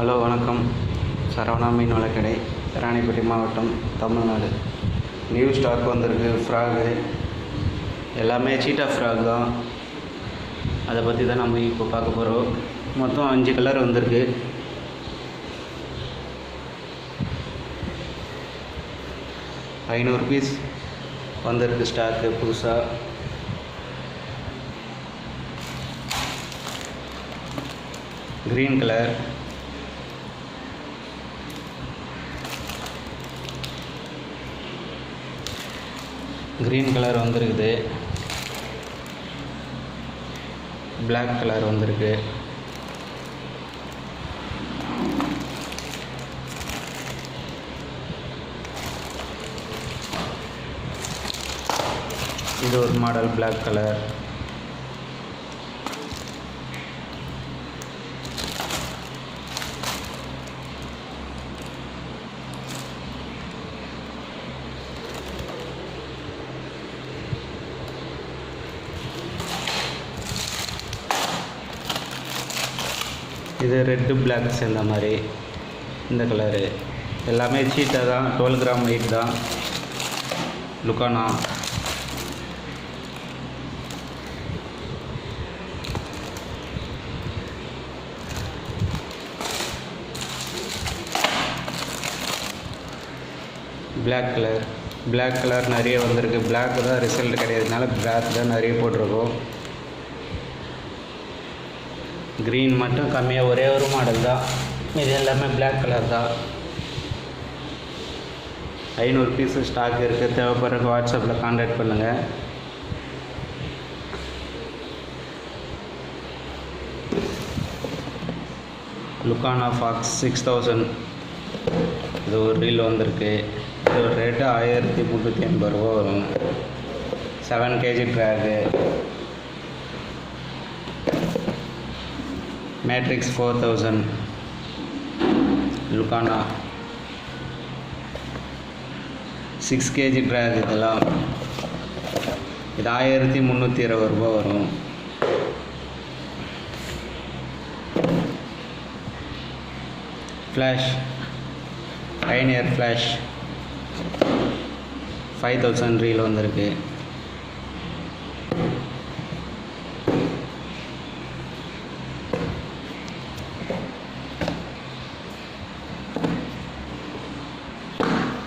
Hello வணக்கம். சரவணா மீன் வளக்கடை, ராணிப்பேட்டை மாவட்டம், Tamil Nadu. New stock வந்திருக்கு. ஃப்ராகு எல்லாமே சீட்டா ஃப்ராக் தான். அதை பற்றி தான் நம்ம இப்போ பார்க்க போகிறோம். மொத்தம் 5 கலர் வந்திருக்கு. ₹500 வந்திருக்கு ஸ்டாக்கு புதுசாக. க்ரீன் கலர், வந்திருக்குது. பிளாக் கலர் வந்திருக்கு. இது ஒரு மாடல் பிளாக் கலர். இது ரெட்டு பிளாக் சேர்ந்த மாதிரி இந்த கலரு. எல்லாமே சீட்டாக தான். 12 கிராம் வெயிட் தான். லுக்கானா. பிளாக் கலர் நிறைய வந்திருக்கு. பிளாக் தான் ரிசல்ட் கிடையாதுனால பிளாக் தான் நிறைய போட்டிருக்கோம். க்ரீன் மட்டும் கம்மியாக ஒரே ஒரு மாடல் தான். இது எல்லாமே பிளாக் கலர் தான். ₹500 ஸ்டாக் இருக்குது. தேவைப்படுறக்கு வாட்ஸ்அப்பில் கான்டாக்ட் பண்ணுங்கள். லுக்கானா ஃபாக்ஸ் 6000 இது ஒரு ரீல் வந்திருக்கு. இது ஒரு ரேட்டு ₹1380 வரும். 7 kg ட்ராகு. மேட்ரிக்ஸ் 4000 லுக்கானா 6 kg ட்ராக். இதெல்லாம் இது ₹1320 வரும். ஃப்ளாஷ் பைனியர் ஃப்ளாஷ் 5000 ரீல் வந்திருக்கு.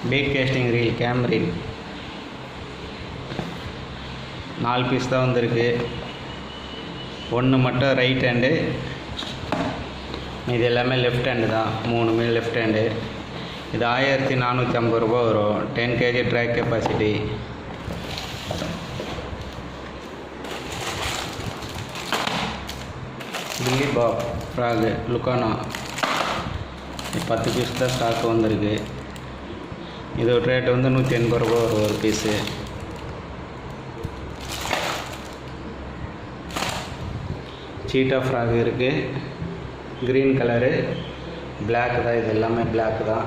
Bait casting reel, game reel 4 piece தான் வந்திருக்கு. ஒன்று மட்டும் ரைட் ஹேண்டு, இது எல்லாமே லெஃப்ட் ஹேண்டு தான். 3 லெஃப்ட் ஹேண்டு. இது ₹1450 வரும். 10 kg ட்ராக் கெப்பாசிட்டி. பில்லி பாப் ஃப்ராகு லுக்கானா 10 பீஸ் தான் ஸ்டாக் வந்திருக்கு. இதோட ரேட் வந்து ₹180 வரும் ஒரு பீஸு. சீட்டா ஃப்ராக் இருக்குது. க்ரீன் கலரு, பிளாக் தான். இது எல்லாமே பிளாக் தான்.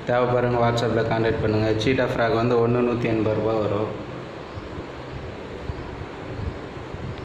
தேவைப்படுறவங்க வாட்ஸ்அப்பில் கான்டாக்ட் பண்ணுங்கள். சீட்டா ஃப்ராக் வந்து 1 ₹180 வரும்.